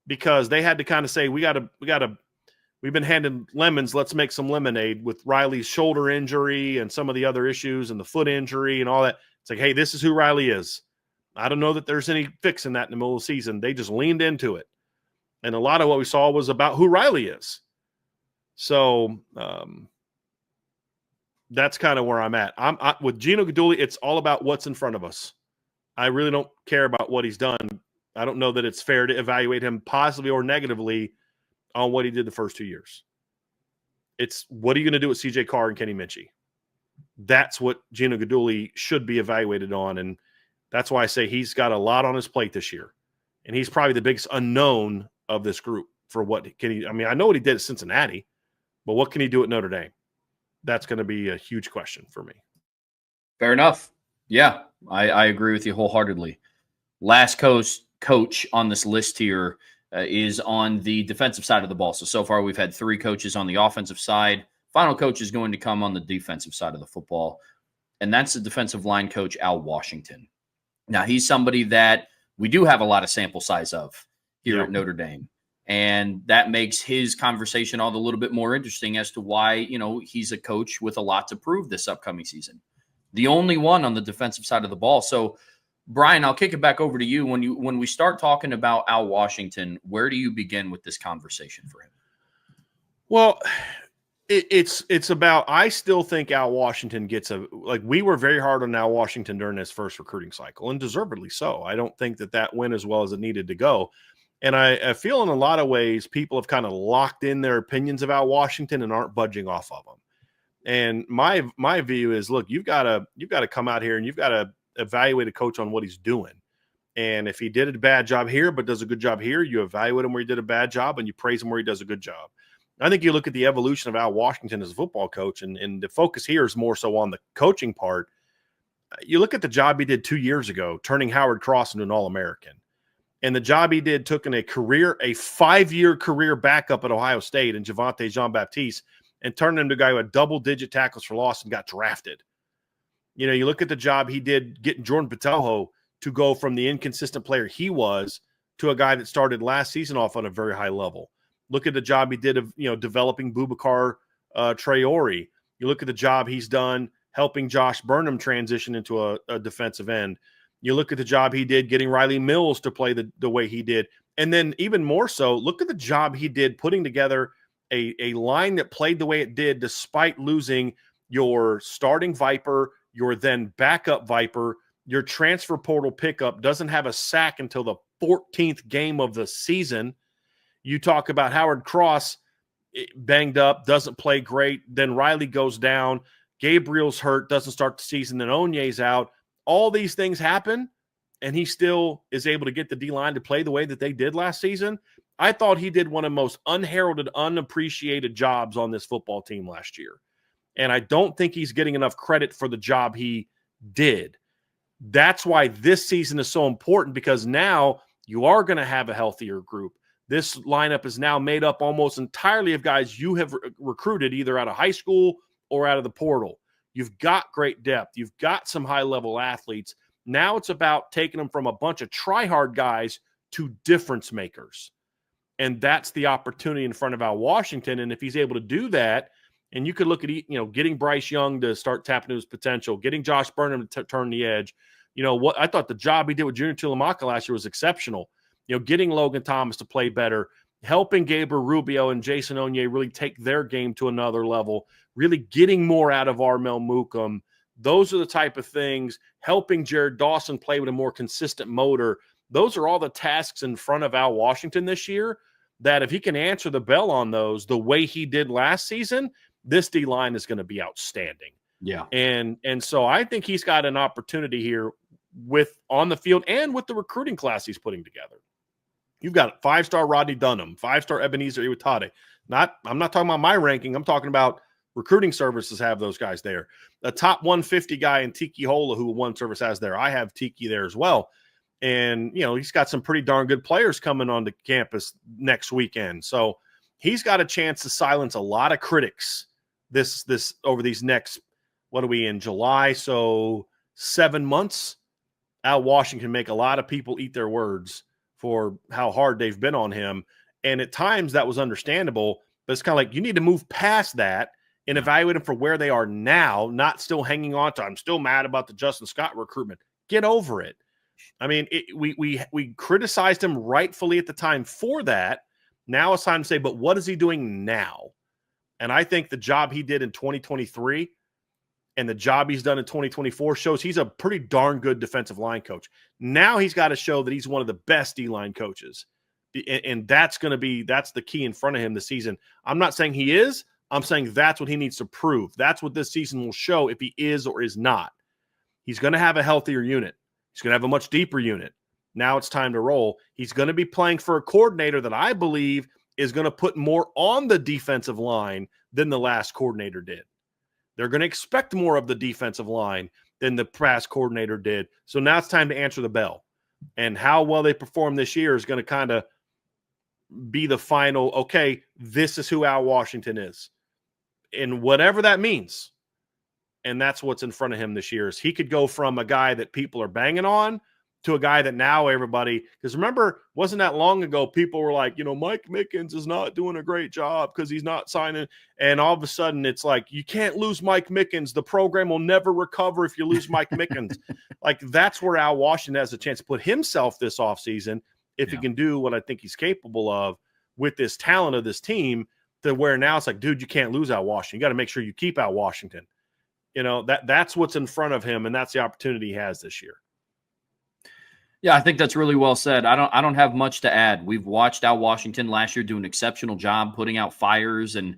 Speaker 2: because they had to kind of say, we've been handing lemons, let's make some lemonade, with Riley's shoulder injury and some of the other issues and the foot injury and all that. It's like, hey, this is who Riley is. I don't know that there's any fixing that in the middle of the season. They just leaned into it. And a lot of what we saw was about who Riley is. So that's kind of where I'm at. With Gino Guidugli, it's all about what's in front of us. I really don't care about what he's done. I don't know that it's fair to evaluate him positively or negatively on what he did the first 2 years. It's, what are you going to do with CJ Carr and Kenny Minchie? That's what Gino Guidugli should be evaluated on. And that's why I say he's got a lot on his plate this year. And he's probably the biggest unknown of this group for what can he, I know what he did at Cincinnati, but what can he do at Notre Dame? That's going to be a huge question for me.
Speaker 3: Fair enough. Yeah, I agree with you wholeheartedly. Last coach on this list here is on the defensive side of the ball. So far we've had 3 coaches on the offensive side. Final coach is going to come on the defensive side of the football, and that's the defensive line coach, Al Washington. Now, he's somebody that we do have a lot of sample size of here at Notre Dame, and that makes his conversation all the little bit more interesting as to why, he's a coach with a lot to prove this upcoming season. The only one on the defensive side of the ball. So, Bryan, I'll kick it back over to you. When we start talking about Al Washington, where do you begin with this conversation for him?
Speaker 2: Well, it's about, I still think Al Washington we were very hard on Al Washington during his first recruiting cycle, and deservedly so. I don't think that went as well as it needed to go. And I feel in a lot of ways people have kind of locked in their opinions of Al Washington and aren't budging off of them. And my view is, look, you've got to come out here and you've got to evaluate a coach on what he's doing. And if he did a bad job here but does a good job here, you evaluate him where he did a bad job and you praise him where he does a good job. I think you look at the evolution of Al Washington as a football coach, and the focus here is more so on the coaching part. You look at the job he did 2 years ago, turning Howard Cross into an All-American. And the job he did took in a 5-year career backup at Ohio State and Javonte Jean-Baptiste and turned him to a guy who had double-digit tackles for loss and got drafted. You know, you look at the job he did getting Jordan Patelho to go from the inconsistent player he was to a guy that started last season off on a very high level. Look at the job he did of, developing Boubacar Traore. You look at the job he's done helping Josh Burnham transition into a defensive end. You look at the job he did getting Riley Mills to play the way he did. And then even more so, look at the job he did putting together a line that played the way it did despite losing your starting Viper, your then backup Viper, your transfer portal pickup doesn't have a sack until the 14th game of the season. You talk about Howard Cross banged up, doesn't play great. Then Riley goes down. Gabriel's hurt, doesn't start the season. Then Onye's out. All these things happen, and he still is able to get the D-line to play the way that they did last season. I thought he did one of the most unheralded, unappreciated jobs on this football team last year. And I don't think he's getting enough credit for the job he did. That's why this season is so important, because now you are going to have a healthier group. This lineup is now made up almost entirely of guys you have recruited either out of high school or out of the portal. You've got great depth. You've got some high-level athletes. Now it's about taking them from a bunch of try-hard guys to difference makers. And that's the opportunity in front of Al Washington. And if he's able to do that, and you could look at, getting Bryce Young to start tapping into his potential, getting Josh Burnham to turn the edge. What I thought the job he did with Junior Tuilamaka last year was exceptional. Getting Logan Thomas to play better, helping Gabriel Rubio and Jason Onye really take their game to another level, really getting more out of Armel Mukum. Those are the type of things, helping Jared Dawson play with a more consistent motor. Those are all the tasks in front of Al Washington this year that if he can answer the bell on those the way he did last season, this D-line is going to be outstanding.
Speaker 3: Yeah.
Speaker 2: And so I think he's got an opportunity here with on the field and with the recruiting class he's putting together. You've got 5-star Rodney Dunham, 5-star Ebenezer Iwatade. I'm not talking about my ranking. I'm talking about recruiting services have those guys there. A top 150 guy in Tiki Hola, who one service has there. I have Tiki there as well. And, he's got some pretty darn good players coming onto campus next weekend. So he's got a chance to silence a lot of critics this over these next, what are we in, July? So 7 months. Al Washington can make a lot of people eat their words for how hard they've been on him. And at times that was understandable, but it's kind of like you need to move past that and evaluate them for where they are now, not still hanging on to, I'm still mad about the Justin Scott recruitment. Get over it. I mean, we criticized him rightfully at the time for that. Now it's time to say, but what is he doing now? And I think the job he did in 2023 and the job he's done in 2024 shows he's a pretty darn good defensive line coach. Now he's got to show that he's one of the best D-line coaches. And that's the key in front of him this season. I'm not saying he is. I'm saying that's what he needs to prove. That's what this season will show if he is or is not. He's going to have a healthier unit. He's going to have a much deeper unit. Now it's time to roll. He's going to be playing for a coordinator that I believe is going to put more on the defensive line than the last coordinator did. They're going to expect more of the defensive line than the past coordinator did. So now it's time to answer the bell. And how well they perform this year is going to kind of be the final, okay, this is who Al Washington is. And whatever that means. And that's what's in front of him this year is he could go from a guy that people are banging on to a guy that now everybody, because remember, wasn't that long ago, people were like, Mike Mickens is not doing a great job because he's not signing. And all of a sudden it's like, you can't lose Mike Mickens. The program will never recover if you lose Mike Mickens. Like that's where Al Washington has a chance to put himself this offseason if he can do what I think he's capable of with this talent of this team to where now it's like, dude, you can't lose Al Washington. You got to make sure you keep Al Washington. That's what's in front of him, and that's the opportunity he has this year.
Speaker 3: Yeah, I think that's really well said. I don't have much to add. We've watched Al Washington last year do an exceptional job putting out fires and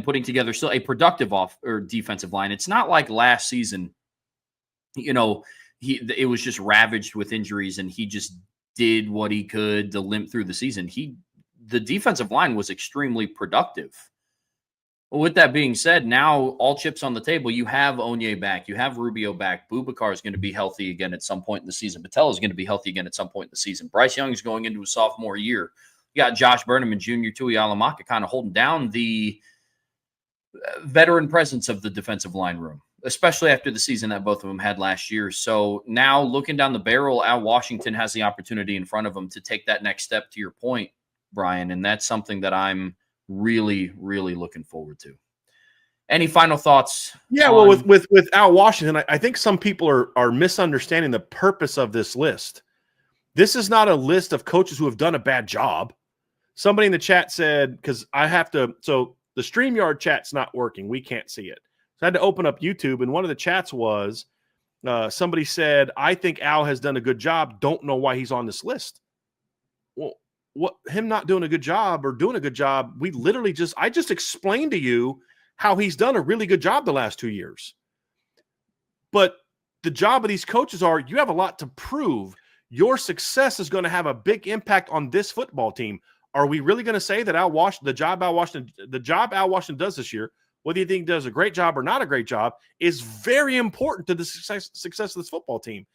Speaker 3: putting together still a productive defensive line. It's not like last season, it was just ravaged with injuries, and he just did what he could to limp through the season. The defensive line was extremely productive. With that being said, now all chips on the table. You have Onye back. You have Rubio back. Boubacar is going to be healthy again at some point in the season. Patel is going to be healthy again at some point in the season. Bryce Young is going into a sophomore year. You got Josh Burnham and Junior Tui Alamaka kind of holding down the veteran presence of the defensive line room, especially after the season that both of them had last year. So now looking down the barrel, Al Washington has the opportunity in front of him to take that next step, to your point, Bryan, and that's something that I'm really, really looking forward to. Any final thoughts?
Speaker 2: Yeah, well, with Al Washington, I think some people are misunderstanding the purpose of this list. This is not a list of coaches who have done a bad job. Somebody in the chat said, because I have to, so the StreamYard chat's not working. We can't see it. So I had to open up YouTube, and one of the chats was somebody said, I think Al has done a good job. Don't know why he's on this list. Well, what him not doing a good job or doing a good job, I just explained to you how he's done a really good job the last 2 years. But the job of these coaches you have a lot to prove. Your success is going to have a big impact on this football team. Are we really going to say that the job Al Washington does this year, whether you think he does a great job or not a great job, is very important to the success of this football team?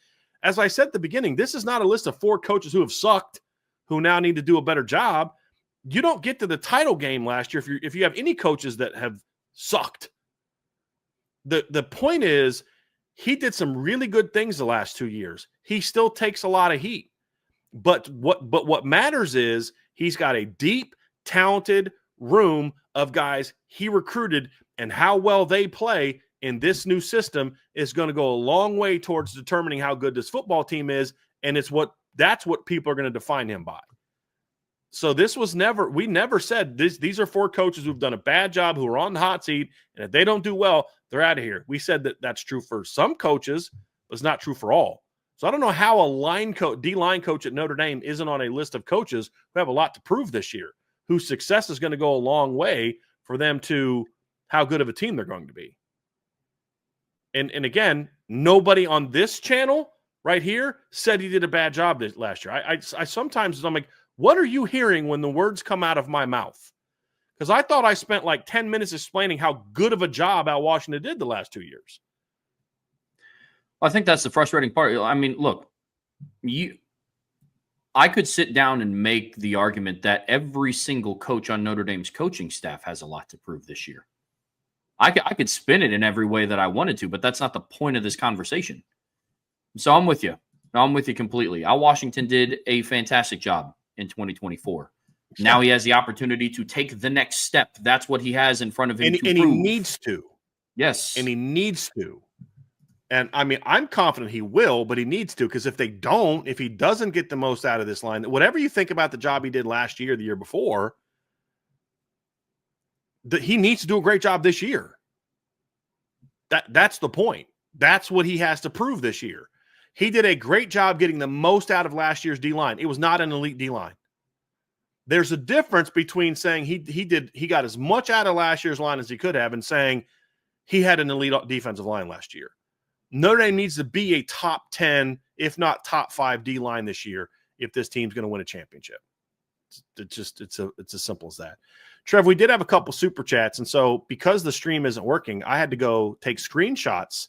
Speaker 2: As I said at the beginning, this is not a list of 4 coaches who have sucked, who now need to do a better job. You don't get to the title game last year if you have any coaches that have sucked. The point is, he did some really good things the last 2 years. He still takes a lot of heat. But what matters is he's got a deep, talented room of guys he recruited, and how well they play in this new system is going to go a long way towards determining how good this football team is, and that's what people are going to define him by. So we never said these are 4 coaches who've done a bad job, who are on the hot seat, and if they don't do well, they're out of here. We said that that's true for some coaches, but it's not true for all. So I don't know how a D-line coach at Notre Dame isn't on a list of coaches who have a lot to prove this year, whose success is going to go a long way for them to how good of a team they're going to be. And again, nobody on this channel right here said he did a bad job last year. I sometimes I'm like, what are you hearing when the words come out of my mouth? Because I thought I spent like 10 minutes explaining how good of a job Al Washington did the last 2 years.
Speaker 3: I think that's the frustrating part. I mean, look, I could sit down and make the argument that every single coach on Notre Dame's coaching staff has a lot to prove this year. I could spin it in every way that I wanted to, but that's not the point of this conversation. So I'm with you. I'm with you completely. Al Washington did a fantastic job in 2024. Now he has the opportunity to take the next step. That's what he has in front of him.
Speaker 2: And he needs to.
Speaker 3: Yes.
Speaker 2: And he needs to. And I mean, I'm confident he will, but he needs to, because if he doesn't get the most out of this line, whatever you think about the job he did last year, the year before, he needs to do a great job this year. That's the point. That's what he has to prove this year. He did a great job getting the most out of last year's D-line. It was not an elite D-line. There's a difference between saying he got as much out of last year's line as he could have and saying he had an elite defensive line last year. Notre Dame needs to be a top 10, if not top 5 D-line this year if this team's going to win a championship. It's as simple as that. Trev, we did have a couple super chats, and so because the stream isn't working, I had to go take screenshots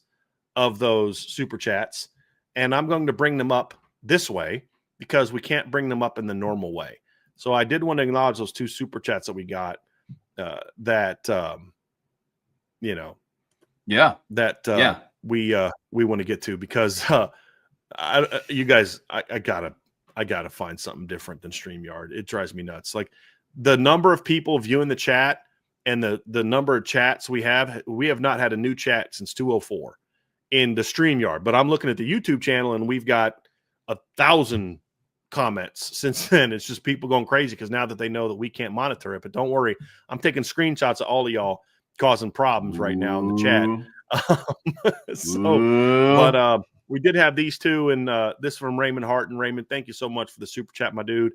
Speaker 2: of those super chats, and I'm going to bring them up this way because we can't bring them up in the normal way. So I did want to acknowledge those 2 super chats that we got we want to get to, because you guys, I gotta find something different than StreamYard. It drives me nuts. Like the number of people viewing the chat and the number of chats we have not had a new chat since 204 in the StreamYard. But I'm looking at the YouTube channel and we've got 1,000 comments since then. It's just people going crazy because now that they know that we can't monitor it. But don't worry, I'm taking screenshots of all of y'all causing problems right now in the chat. But we did have these 2, and this from Raymond Hart. And Raymond, thank you so much for the super chat, my dude.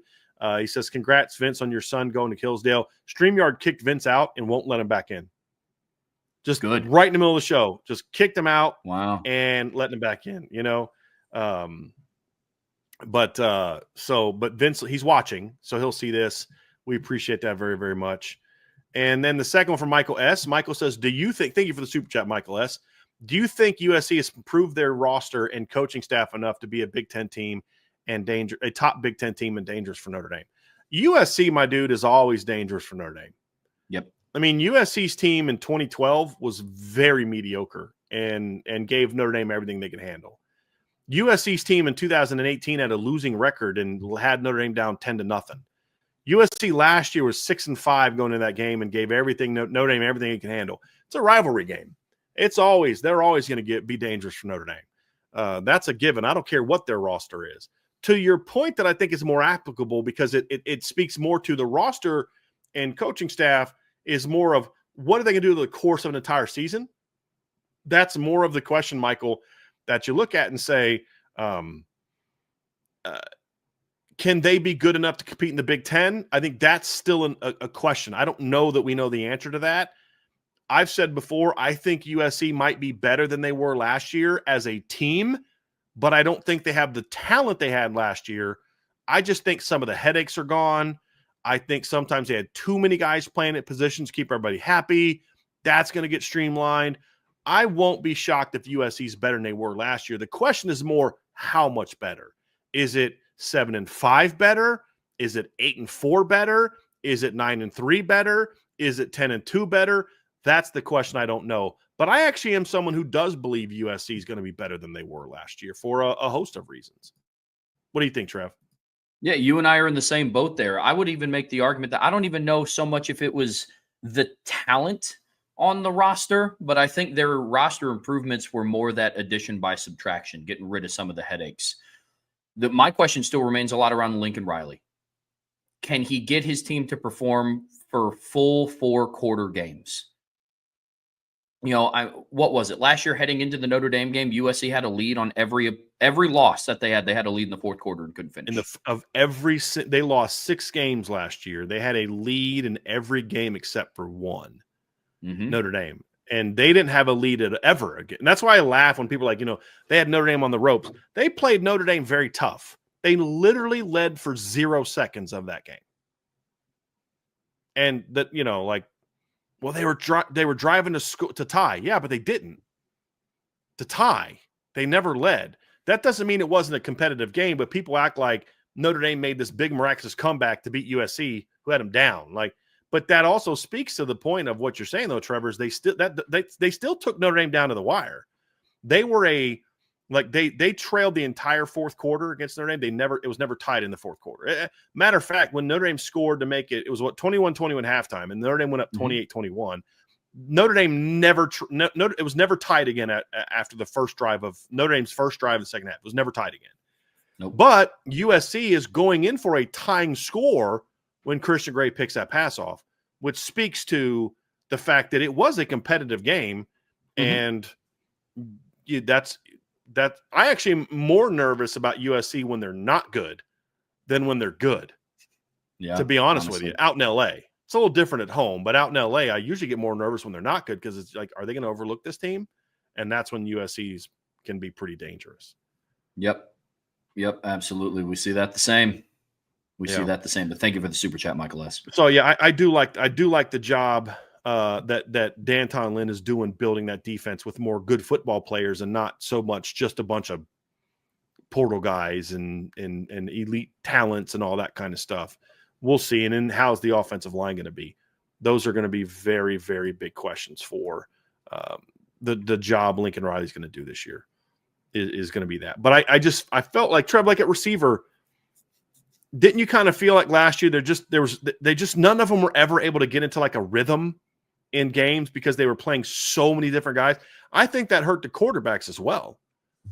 Speaker 2: He says, congrats, Vince, on your son going to Hillsdale. StreamYard kicked Vince out and won't let him back in. Just good. Right in the middle of the show. Just kicked him out.
Speaker 3: Wow.
Speaker 2: And letting him back in. You know, But Vince, he's watching, so he'll see this. We appreciate that very, very much. And then the second one from Michael S. Michael says, thank you for the super chat, Michael S. Do you think USC has improved their roster and coaching staff enough to be a Big Ten team and a top Big Ten team and dangerous for Notre Dame? USC, my dude, is always dangerous for Notre Dame.
Speaker 3: Yep.
Speaker 2: I mean, USC's team in 2012 was very mediocre and gave Notre Dame everything they could handle. USC's team in 2018 had a losing record and had Notre Dame down 10-0. USC last year was 6-5 going into that game and gave Notre Dame everything it can handle. It's a rivalry game. They're always going to be dangerous for Notre Dame. That's a given. I don't care what their roster is. To your point that I think is more applicable because it speaks more to the roster and coaching staff is more of what are they going to do over the course of an entire season? That's more of the question, Michael, that you look at and say, can they be good enough to compete in the Big Ten? I think that's still a question. I don't know that we know the answer to that. I've said before, I think USC might be better than they were last year as a team, but I don't think they have the talent they had last year. I just think some of the headaches are gone. I think sometimes they had too many guys playing at positions to keep everybody happy. That's going to get streamlined. I won't be shocked if USC is better than they were last year. The question is more, how much better? Is it 7-5 better? Is it 8-4 better? Is it 9-3 better? Is it 10-2 better? That's the question I don't know. But I actually am someone who does believe USC is going to be better than they were last year for a host of reasons. What do you think, Trev?
Speaker 3: Yeah, you and I are in the same boat there. I would even make the argument that I don't even know so much if it was the talent on the roster, but I think their roster improvements were more that addition by subtraction, getting rid of some of the headaches. My question still remains a lot around Lincoln Riley. Can he get his team to perform for full 4-quarter games? What was it? Last year heading into the Notre Dame game, USC had a lead on every loss that they had. They had a lead in the fourth quarter and couldn't finish.
Speaker 2: They lost 6 games last year. They had a lead in every game except for one. Notre Dame. And they didn't have a lead ever again. And that's why I laugh when people are like, they had Notre Dame on the ropes. They played Notre Dame very tough. They literally led for 0 seconds of that game. And that, they were driving to tie. Yeah, but they didn't. To tie. They never led. That doesn't mean it wasn't a competitive game, but people act like Notre Dame made this big miraculous comeback to beat USC, who had them down. But that also speaks to the point of what you're saying, though, Trevor, is they still took Notre Dame down to the wire. They were they trailed the entire fourth quarter against Notre Dame. It was never tied in the fourth quarter. Matter of fact, when Notre Dame scored to make it was 21-21 halftime, and Notre Dame went up 28-21. Notre Dame it was never tied again after the first drive of Notre Dame's first drive of the second half. It was never tied again.
Speaker 3: Nope.
Speaker 2: But USC is going in for a tying score when Christian Gray picks that pass off, which speaks to the fact that it was a competitive game. And I actually am more nervous about USC when they're not good than when they're good.
Speaker 3: Yeah,
Speaker 2: to be honest with you, out in LA, it's a little different at home, but out in LA, I usually get more nervous when they're not good because it's like, are they going to overlook this team? And that's when USC's can be pretty dangerous.
Speaker 3: Yep, absolutely. We see that the same. See that the same. But thank you for the super chat, Michael S.
Speaker 2: So yeah, I do like the job that Danton Lynn is doing, building that defense with more good football players and not so much just a bunch of portal guys and elite talents and all that kind of stuff. We'll see. And then how's the offensive line going to be? Those are going to be very, very big questions for the job Lincoln Riley's going to do this year is going to be that. But I felt like Trev, like at receiver, didn't you kind of feel like last year none of them were ever able to get into like a rhythm in games because they were playing so many different guys? I think that hurt the quarterbacks as well.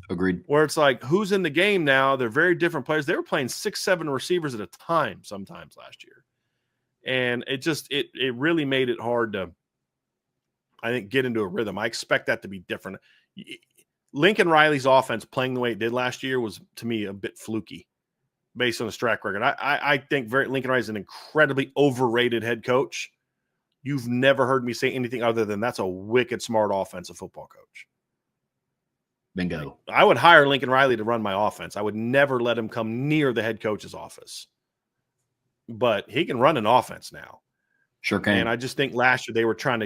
Speaker 3: Agreed.
Speaker 2: Where it's like, who's in the game now? They're very different players. They were playing 6-7 receivers at a time sometimes last year. And it really made it hard to, I think, get into a rhythm. I expect that to be different. Lincoln Riley's offense playing the way it did last year was, to me, a bit fluky based on his track record. I think Lincoln Riley is an incredibly overrated head coach. You've never heard me say anything other than that's a wicked smart offensive football coach.
Speaker 3: Bingo.
Speaker 2: I would hire Lincoln Riley to run my offense. I would never let him come near the head coach's office. But he can run an offense now.
Speaker 3: Sure can.
Speaker 2: And I just think last year they were trying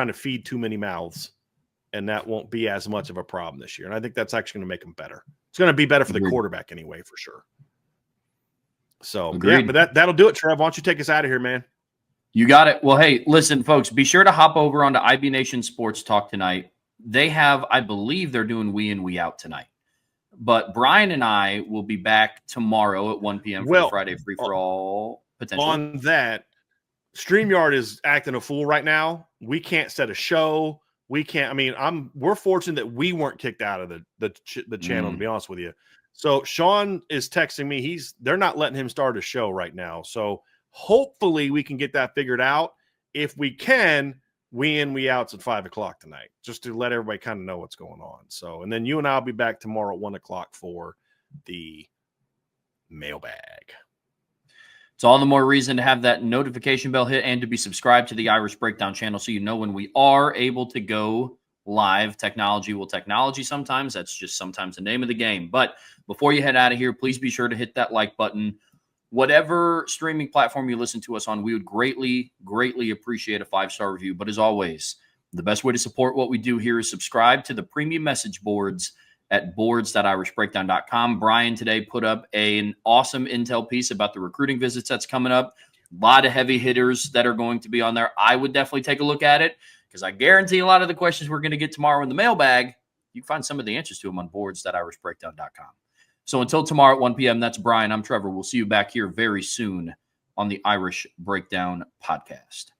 Speaker 2: to feed too many mouths, and that won't be as much of a problem this year. And I think that's actually going to make them better. It's going to be better for the quarterback anyway, for sure. So,
Speaker 3: Agreed.
Speaker 2: yeah, but that'll do it, Trev. Why don't you take us out of here, man?
Speaker 3: You got it. Well, hey, listen, folks, be sure to hop over onto IB Nation Sports Talk tonight. They have, I believe they're doing We In, We Out tonight. But Bryan and I will be back tomorrow at 1 p.m. for the Friday free-for-all potential.
Speaker 2: On that, StreamYard is acting a fool right now. We can't set a show. We can't. I mean, we're fortunate that we weren't kicked out of the channel, to be honest with you. So Sean is texting me. They're not letting him start a show right now. So hopefully we can get that figured out. If we can, We In, We Out's at 5 o'clock tonight, just to let everybody kind of know what's going on. So, and then you and I'll be back tomorrow at 1 o'clock for the mailbag.
Speaker 3: It's all the more reason to have that notification bell hit and to be subscribed to the Irish Breakdown channel so you know when we are able to go live. Technology will technology sometimes. That's just sometimes the name of the game. But before you head out of here, please be sure to hit that like button. Whatever streaming platform you listen to us on, we would greatly, greatly appreciate a 5-star review. But as always, the best way to support what we do here is subscribe to the premium message boards at boards.irishbreakdown.com. Bryan today put up an awesome intel piece about the recruiting visits that's coming up. A lot of heavy hitters that are going to be on there. I would definitely take a look at it because I guarantee a lot of the questions we're going to get tomorrow in the mailbag, you can find some of the answers to them on boards.irishbreakdown.com. So until tomorrow at 1 p.m., that's Bryan. I'm Trevor. We'll see you back here very soon on the Irish Breakdown podcast.